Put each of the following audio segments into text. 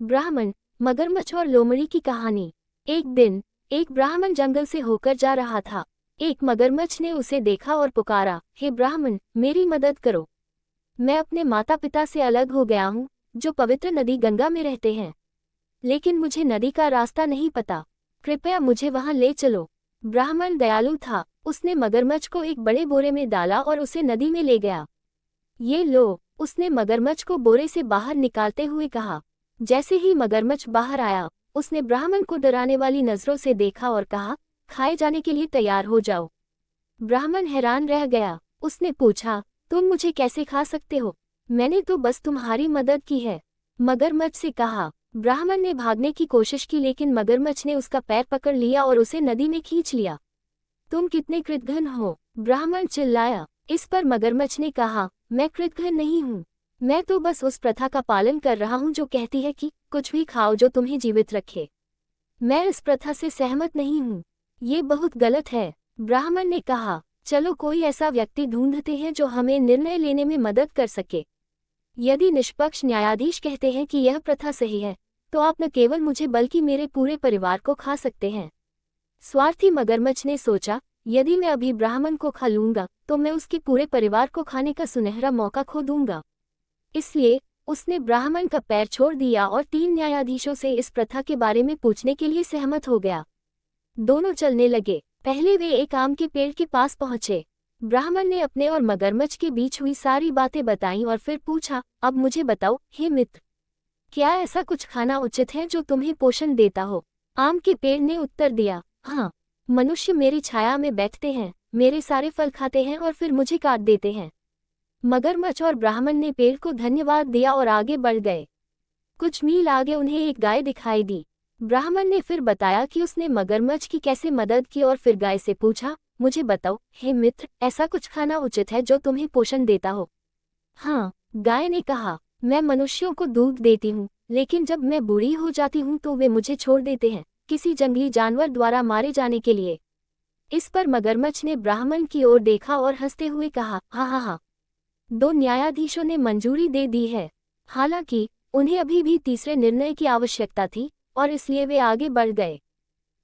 ब्राह्मण, मगरमच्छ और लोमड़ी की कहानी। एक दिन एक ब्राह्मण जंगल से होकर जा रहा था। एक मगरमच्छ ने उसे देखा और पुकारा, हे ब्राह्मण, मेरी मदद करो। मैं अपने माता पिता से अलग हो गया हूँ, जो पवित्र नदी गंगा में रहते हैं। लेकिन मुझे नदी का रास्ता नहीं पता, कृपया मुझे वहां ले चलो। ब्राह्मण दयालु था, उसने मगरमच्छ को एक बड़े बोरे में डाला और उसे नदी में ले गया। ये लो, उसने मगरमच्छ को बोरे से बाहर निकालते हुए कहा। जैसे ही मगरमच्छ बाहर आया, उसने ब्राह्मण को डराने वाली नजरों से देखा और कहा, खाए जाने के लिए तैयार हो जाओ। ब्राह्मण हैरान रह गया। उसने पूछा, तुम मुझे कैसे खा सकते हो? मैंने तो बस तुम्हारी मदद की है। मगरमच्छ से कहा। ब्राह्मण ने भागने की कोशिश की, लेकिन मगरमच्छ ने उसका पैर पकड़ लिया और उसे नदी में खींच लिया। तुम कितने कृतघ्न हो, ब्राह्मण चिल्लाया। इस पर मगरमच्छ ने कहा, मैं कृतघ्न नहीं हूँ। मैं तो बस उस प्रथा का पालन कर रहा हूँ जो कहती है कि कुछ भी खाओ जो तुम्हें जीवित रखे। मैं इस प्रथा से सहमत नहीं हूँ। ये बहुत गलत है। ब्राह्मण ने कहा, चलो कोई ऐसा व्यक्ति ढूंढते हैं जो हमें निर्णय लेने में मदद कर सके। यदि निष्पक्ष न्यायाधीश कहते हैं कि यह प्रथा सही है, तो आप न केवल मुझे बल्कि मेरे पूरे परिवार को खा सकते हैं। स्वार्थी मगरमच्छ ने सोचा, यदि मैं अभी ब्राह्मण को खा लूंगा तो मैं उसके पूरे परिवार को खाने का सुनहरा मौका खो दूंगा। इसलिए उसने ब्राह्मण का पैर छोड़ दिया और 3 न्यायाधीशों से इस प्रथा के बारे में पूछने के लिए सहमत हो गया। दोनों चलने लगे। पहले वे एक आम के पेड़ के पास पहुंचे। ब्राह्मण ने अपने और मगरमच्छ के बीच हुई सारी बातें बताईं और फिर पूछा, अब मुझे बताओ, हे मित्र, क्या ऐसा कुछ खाना उचित है जो तुम्हें पोषण देता हो? आम के पेड़ ने उत्तर दिया, हाँ, मनुष्य मेरी छाया में बैठते हैं, मेरे सारे फल खाते हैं और फिर मुझे काट देते हैं। मगरमच्छ और ब्राह्मण ने पेड़ को धन्यवाद दिया और आगे बढ़ गए। कुछ मील आगे उन्हें एक गाय दिखाई दी। ब्राह्मण ने फिर बताया कि उसने मगरमच्छ की कैसे मदद की और फिर गाय से पूछा, मुझे बताओ, हे मित्र, ऐसा कुछ खाना उचित है जो तुम्हें पोषण देता हो? हाँ, गाय ने कहा, मैं मनुष्यों को दूध देती हूँ, लेकिन जब मैं बूढ़ी हो जाती हूँ तो वे मुझे छोड़ देते हैं, किसी जंगली जानवर द्वारा मारे जाने के लिए। इस पर मगरमच्छ ने ब्राह्मण की ओर देखा और हंसते हुए कहा, हाँ हाँ हाँ। 2 न्यायाधीशों ने मंजूरी दे दी है। हालांकि उन्हें अभी भी तीसरे निर्णय की आवश्यकता थी और इसलिए वे आगे बढ़ गए।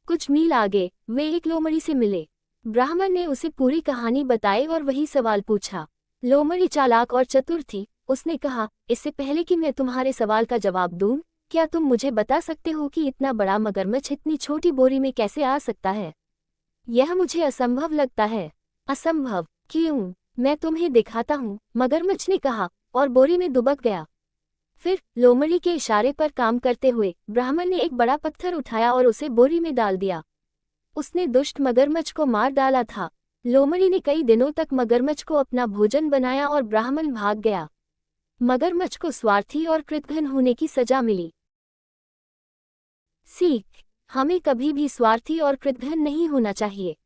कुछ मील आगे वे एक लोमड़ी से मिले। ब्राह्मण ने उसे पूरी कहानी बताई और वही सवाल पूछा। लोमड़ी चालाक और चतुर थी। उसने कहा, इससे पहले कि मैं तुम्हारे सवाल का जवाब दूं, क्या तुम मुझे बता सकते हो कि इतना बड़ा मगरमच्छ इतनी छोटी बोरी में कैसे आ सकता है? यह मुझे असंभव लगता है। असंभव? क्यों? मैं तुम्हें दिखाता हूँ, मगरमच्छ ने कहा और बोरी में दुबक गया। फिर लोमड़ी के इशारे पर काम करते हुए ब्राह्मण ने एक बड़ा पत्थर उठाया और उसे बोरी में डाल दिया। उसने दुष्ट मगरमच्छ को मार डाला था। लोमड़ी ने कई दिनों तक मगरमच्छ को अपना भोजन बनाया और ब्राह्मण भाग गया। मगरमच्छ को स्वार्थी और कृतघ्न होने की सजा मिली। सीख, हमें कभी भी स्वार्थी और कृतघ्न नहीं होना चाहिए।